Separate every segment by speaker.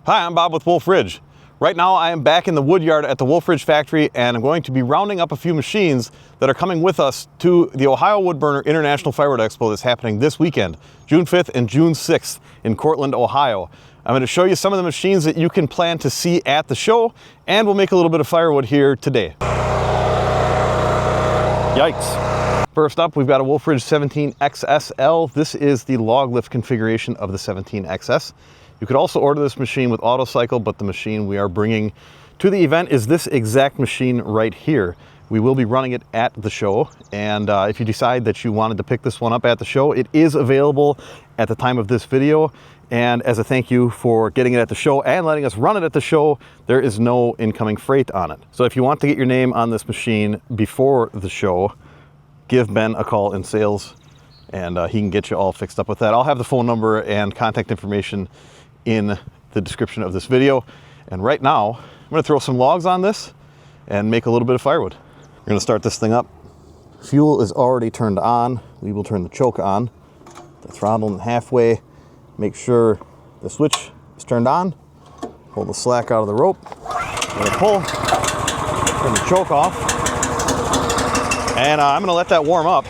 Speaker 1: Hi, I'm Bob with Wolfe Ridge. Right now I am back in the wood yard at the Wolfe Ridge factory, and I'm going to be rounding up a few machines that are coming with us to the Ohio Woodburner International Firewood Expo that's happening this weekend, June 5th and June 6th in Cortland, Ohio. I'm going to show you some of the machines that you can plan to see at the show, and we'll make a little bit of firewood here today. Yikes. First up, we've got a Wolfe Ridge 17XSL. This is the log lift configuration of the 17XS. You could also order this machine with auto cycle, but the machine we are bringing to the event is this exact machine right here. We will be running it at the show, and if you decide that you wanted to pick this one up at the show, it is available at the time of this video. And as a thank you for getting it at the show and letting us run it at the show, there is no incoming freight on it. So if you want to get your name on this machine before the show, give Ben a call in sales, and he can get you all fixed up with that. I'll have the phone number and contact information in the description of this video. And right now, I'm gonna throw some logs on this and make a little bit of firewood. We're gonna start this thing up. Fuel is already turned on. We will turn the choke on, the throttle in halfway, make sure the switch is turned on, pull the slack out of the rope, pull, turn the choke off, and I'm gonna let that warm up.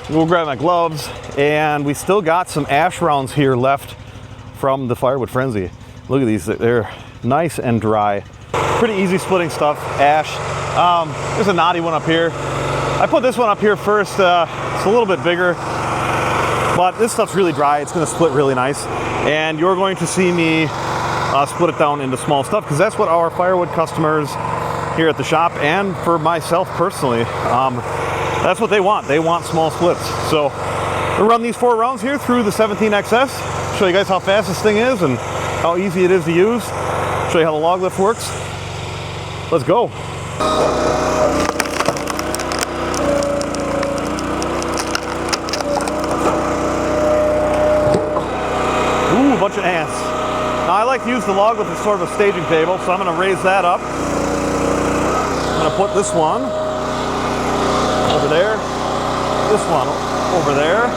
Speaker 1: We'll grab my gloves, and we still got some ash rounds here left from the Firewood Frenzy. Look at these, they're nice and dry. Pretty easy splitting stuff, ash. There's a knotty one up here. I put this one up here first. It's a little bit bigger, but this stuff's really dry. It's gonna split really nice. And you're going to see me split it down into small stuff, because that's what our firewood customers here at the shop, and for myself personally, that's what they want. They want small splits. So we'll run these 4 rounds here through the 17XS. Show you guys how fast this thing is and how easy it is to use. Show you how the log lift works. Let's go. Ooh, a bunch of ants. Now I like to use the log lift as sort of a staging table, so I'm gonna raise that up. I'm gonna put this one over there, this one over there.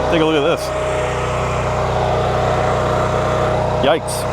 Speaker 1: Take a look at this. Yikes.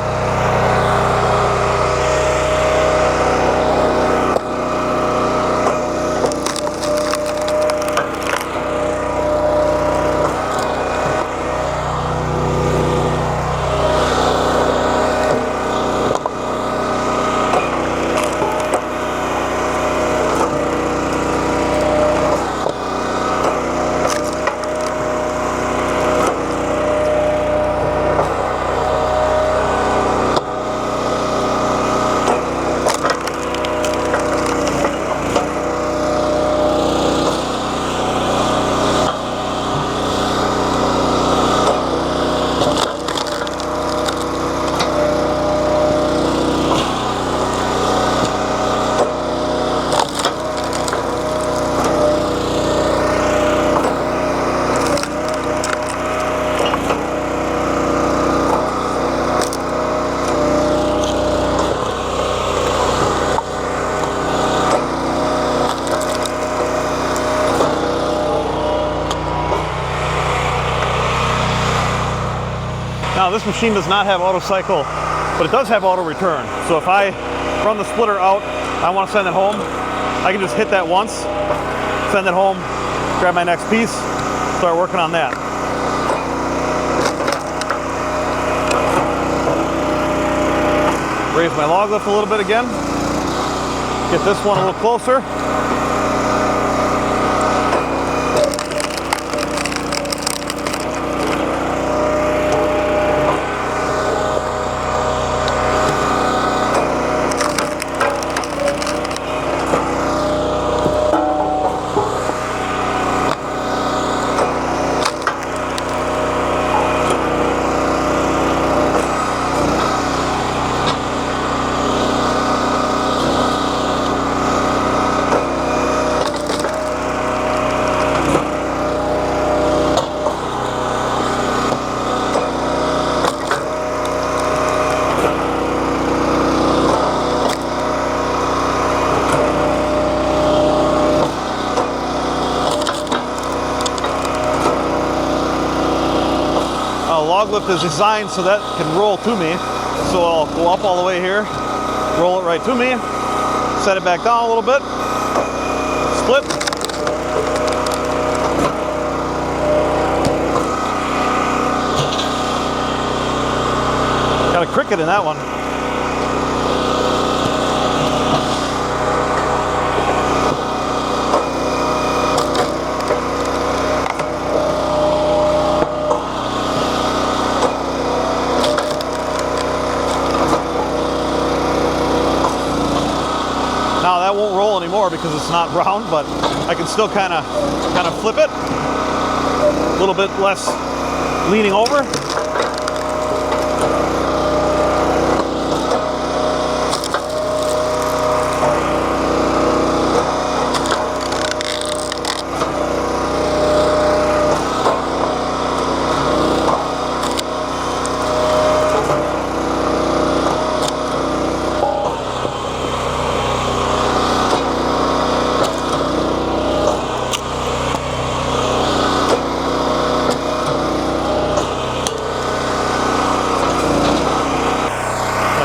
Speaker 1: Now this machine does not have auto cycle, but it does have auto return. So if I run the splitter out, I want to send it home, I can just hit that once, send it home, grab my next piece, start working on that. Raise my log lift a little bit again, get this one a little closer. lift is designed so that can roll to me. So I'll go up all the way here, roll it right to me, set it back down a little bit, split. Got a cricket in that one. Now that won't roll anymore because it's not round, but I can still kind of flip it. A little bit less leaning over.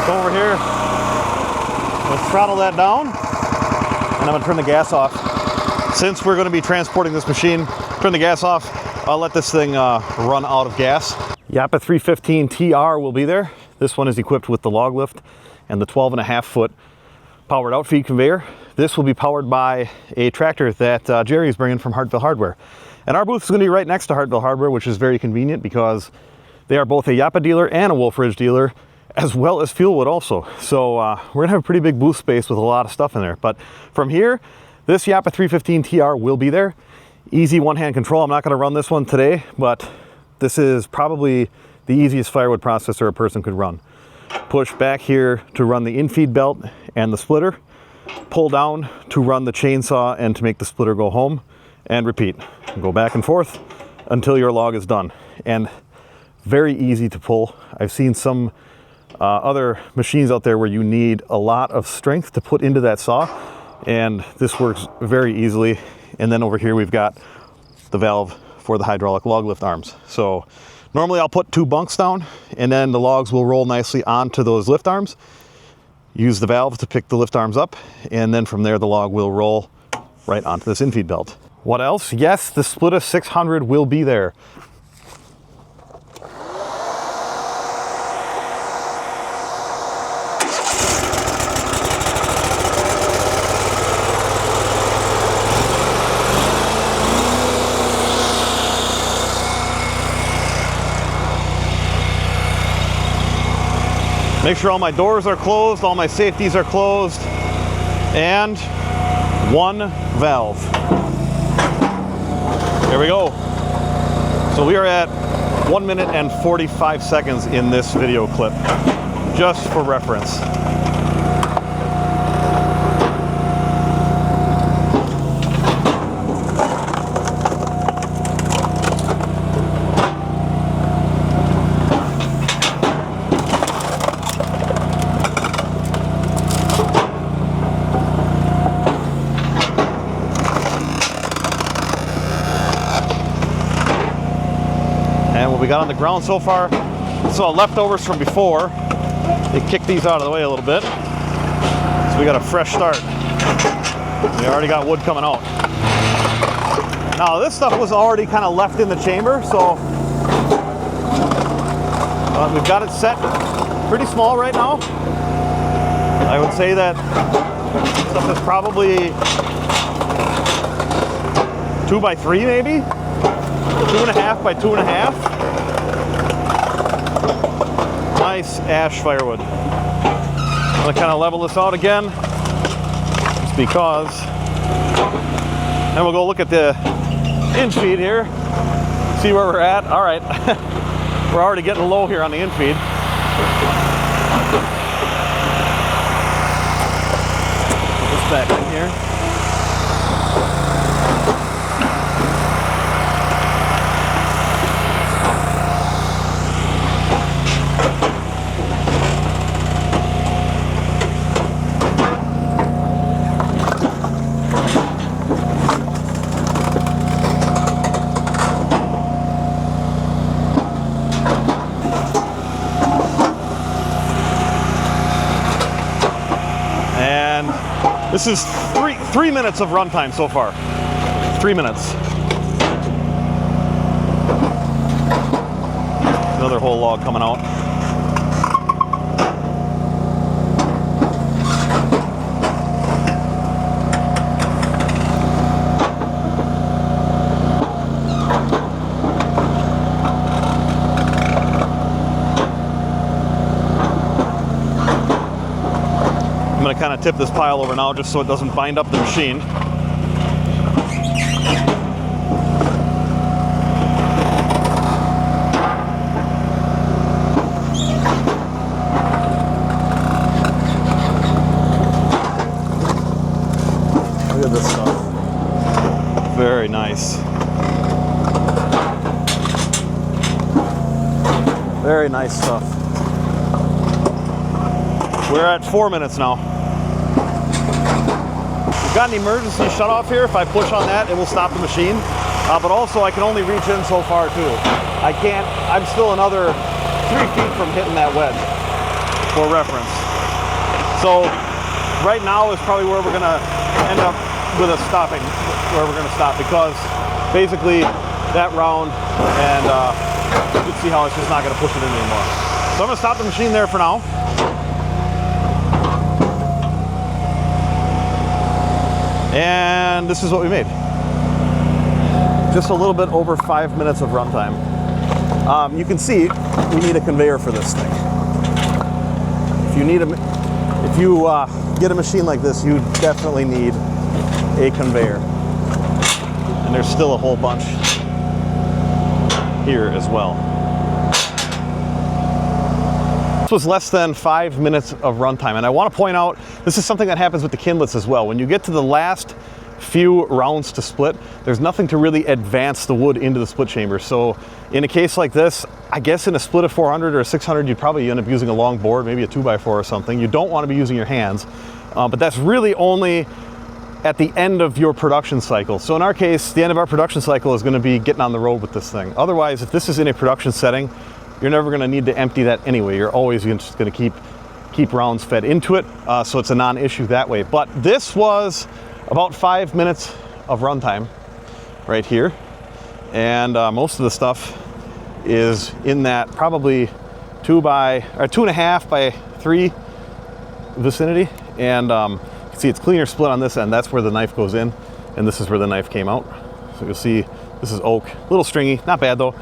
Speaker 1: Over here, let's throttle that down, and I'm going to turn the gas off. Since we're going to be transporting this machine, turn the gas off. I'll let this thing run out of gas. Yappa 315 TR will be there. This one is equipped with the log lift and the 12.5 foot powered out feed conveyor. This will be powered by a tractor that Jerry is bringing from Hartville Hardware. And our booth is going to be right next to Hartville Hardware, which is very convenient because they are both a Yappa dealer and a Wolfridge dealer, as well as Fuelwood also. So we're gonna have a pretty big booth space with a lot of stuff in there. But from here, this Yappa 315 TR will be there. Easy one-hand control. I'm not gonna run this one today, but this is probably the easiest firewood processor a person could run. Push back here to run the infeed belt and the splitter. Pull down to run the chainsaw and to make the splitter go home, and repeat. Go back and forth until your log is done. And very easy to pull. I've seen some other machines out there where you need a lot of strength to put into that saw, and this works very easily. And then over here we've got the valve for the hydraulic log lift arms. So normally I'll put 2 bunks down, and then the logs will roll nicely onto those lift arms. Use the valve to pick the lift arms up, and then from there the log will roll right onto this infeed belt. What else? Yes, the Splitta 600 will be there. Make sure all my doors are closed, all my safeties are closed, and 1 valve. There we go. So we are at 1 minute and 45 seconds in this video clip, just for reference. We got on the ground so far. So leftovers from before, they kicked these out of the way a little bit. So we got a fresh start. We already got wood coming out. Now this stuff was already kind of left in the chamber, so we've got it set pretty small right now. I would say that stuff is probably 2 by 3 maybe, 2.5 by 2.5. Nice ash firewood. I'm gonna kind of level this out again, just because. And we'll go look at the infeed here, see where we're at. All right, we're already getting low here on the infeed. Put this back in here. This is three minutes of runtime so far. 3 minutes. Another whole log coming out. I'm going to kind of tip this pile over now just so it doesn't bind up the machine. Look at this stuff. Very nice. Very nice stuff. We're at 4 minutes now. We've got an emergency shutoff here. If I push on that, it will stop the machine. But also, I can only reach in so far too. I can't. I'm still another 3 feet from hitting that wedge. For reference. So right now is probably where we're going to end up with us stopping. Where we're going to stop, because basically that round, and you can see how it's just not going to push it in anymore. So I'm going to stop the machine there for now. And this is what we made. Just a little bit over 5 minutes of runtime. You can see we need a conveyor for this thing. If you get a machine like this, you definitely need a conveyor. And there's still a whole bunch here as well. This was less than 5 minutes of runtime, and I want to point out this is something that happens with the Kindlets as well. When you get to the last few rounds to split, there's nothing to really advance the wood into the split chamber. So in a case like this, I guess in a Splitta 400 or a 600, you'd probably end up using a long board, maybe a 2x4 or something. You don't want to be using your hands, but that's really only at the end of your production cycle. So in our case, the end of our production cycle is going to be getting on the road with this thing. Otherwise, if this is in a production setting, you're never going to need to empty that anyway. You're always just going to keep rounds fed into it, so it's a non-issue that way. But this was about 5 minutes of runtime right here, and most of the stuff is in that probably 2.5 by 3 vicinity, and you can see it's cleaner split on this end. That's where the knife goes in, and this is where the knife came out. So you'll see this is oak, a little stringy, not bad though.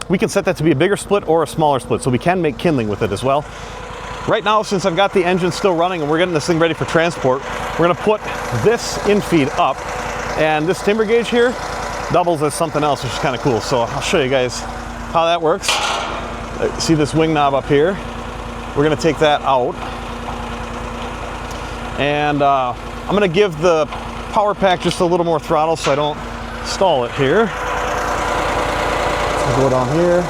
Speaker 1: We can set that to be a bigger split or a smaller split, so we can make kindling with it as well. Right now, since I've got the engine still running and we're getting this thing ready for transport, we're going to put this Infeed up, and this timber gauge here doubles as something else, which is kind of cool. So I'll show you guys how that works. See this wing knob up here? We're going to take that out, and I'm going to give the power pack just a little more throttle so I don't stall it here. Go down here.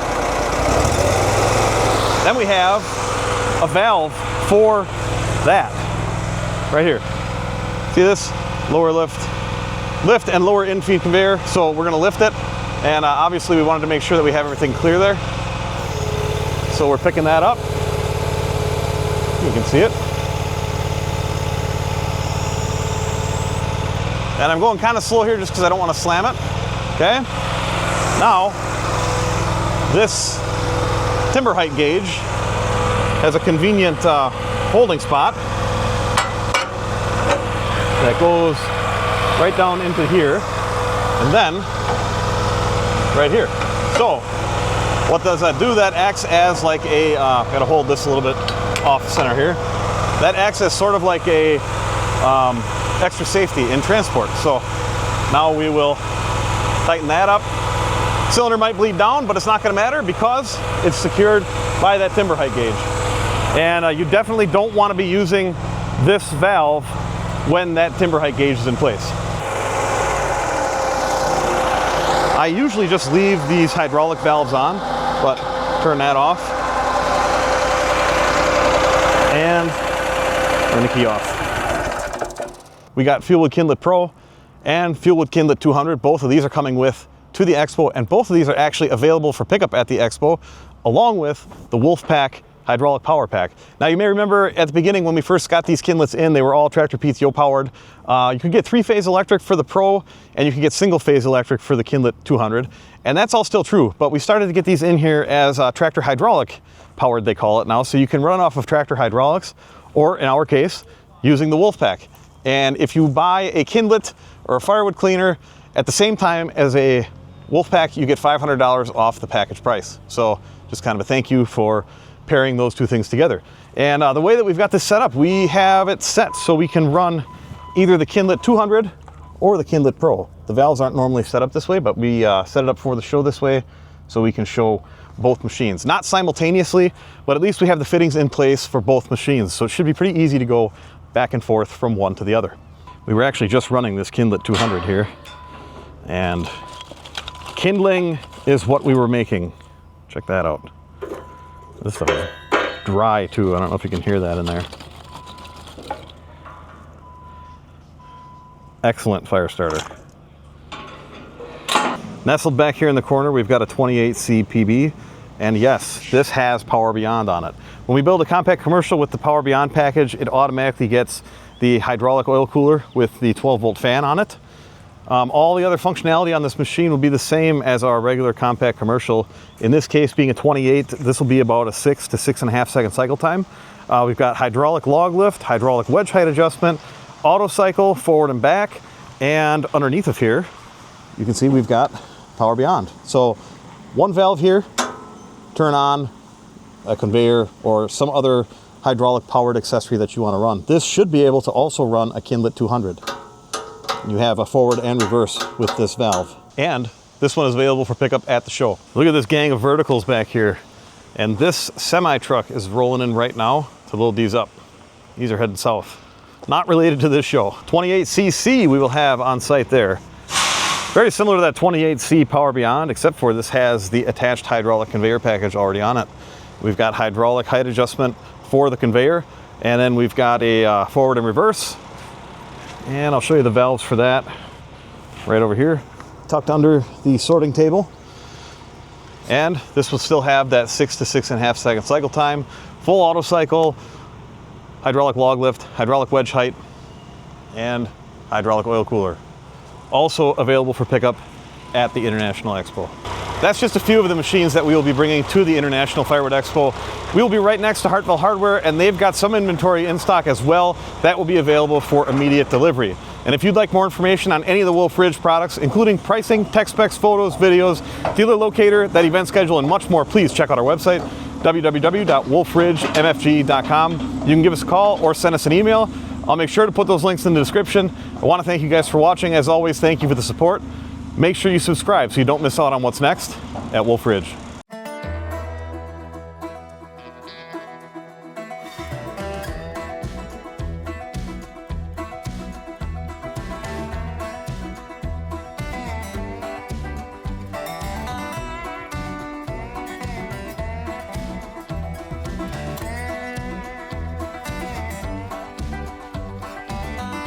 Speaker 1: Then we have a valve for that right here. See this? Lower lift and lower Infeed conveyor. So we're going to lift it, and obviously we wanted to make sure that we have everything clear there. So we're picking that up. You can see it. And I'm going kind of slow here just because I don't want to slam it. Okay? Now, this timber height gauge has a convenient holding spot that goes right down into here, and then right here. So what does that do? That acts as like a, gotta hold this a little bit off center here. That acts as sort of like a extra safety in transport. So now we will tighten that up. Cylinder might bleed down, but it's not going to matter because it's secured by that timber height gauge. And you definitely don't want to be using this valve when that timber height gauge is in place. I usually just leave these hydraulic valves on, but turn that off. And turn the key off. We got Fuelwood Kinlet Pro and Fuelwood Kinlet 200. Both of these are coming with to the Expo, and both of these are actually available for pickup at the Expo, along with the Wolfe Pack hydraulic power pack. Now you may remember at the beginning when we first got these Kindlets in, they were all tractor PTO powered. You could get 3-phase electric for the Pro, and you could get single-phase electric for the Kindlet 200, and that's all still true. But we started to get these in here as tractor hydraulic powered, they call it now, so you can run off of tractor hydraulics, or in our case, using the Wolfe Pack. And if you buy a Kindlet or a firewood cleaner at the same time as a Wolfe Pack, you get $500 off the package price. So just kind of a thank you for pairing those two things together. And the way that we've got this set up, we have it set so we can run either the Kindlet 200 or the Kindlet Pro. The valves aren't normally set up this way, but we set it up for the show this way so we can show both machines. Not simultaneously, but at least we have the fittings in place for both machines. So it should be pretty easy to go back and forth from one to the other. We were actually just running this Kindlet 200 here, and kindling is what we were making. Check that out. This stuff is dry too. I don't know if you can hear that in there. Excellent fire starter. Nestled back here in the corner, we've got a 28C PB. And yes, this has Power Beyond on it. When we build a compact commercial with the Power Beyond package, it automatically gets the hydraulic oil cooler with the 12-volt fan on it. All the other functionality on this machine will be the same as our regular compact commercial. In this case, being a 28, this will be about a 6 to 6.5 second cycle time. We've got hydraulic log lift, hydraulic wedge height adjustment, auto cycle forward and back, and underneath of here, you can see we've got Power Beyond. So one valve here, turn on a conveyor or some other hydraulic powered accessory that you want to run. This should be able to also run a Kindlet 200. You have a forward and reverse with this valve. And this one is available for pickup at the show. Look at this gang of verticals back here. And this semi truck is rolling in right now to load these up. These are heading south. Not related to this show. 28cc we will have on site there. Very similar to that 28C Power Beyond, except for this has the attached hydraulic conveyor package already on it. We've got hydraulic height adjustment for the conveyor, and then we've got a forward and reverse. And I'll show you the valves for that right over here, tucked under the sorting table. And this will still have that 6 to 6.5 second cycle time, full auto cycle, hydraulic log lift, hydraulic wedge height, and hydraulic oil cooler. Also available for pickup at the International Expo. That's just a few of the machines that we will be bringing to the International Firewood Expo. We will be right next to Hartville Hardware, and they've got some inventory in stock as well that will be available for immediate delivery. And if you'd like more information on any of the Wolfe Ridge products, including pricing, tech specs, photos, videos, dealer locator, that event schedule, and much more, please check out our website, www.wolfridgemfg.com. You can give us a call or send us an email. I'll make sure to put those links in the description. I want to thank you guys for watching. As always, thank you for the support. Make sure you subscribe so you don't miss out on what's next at Wolfe Ridge.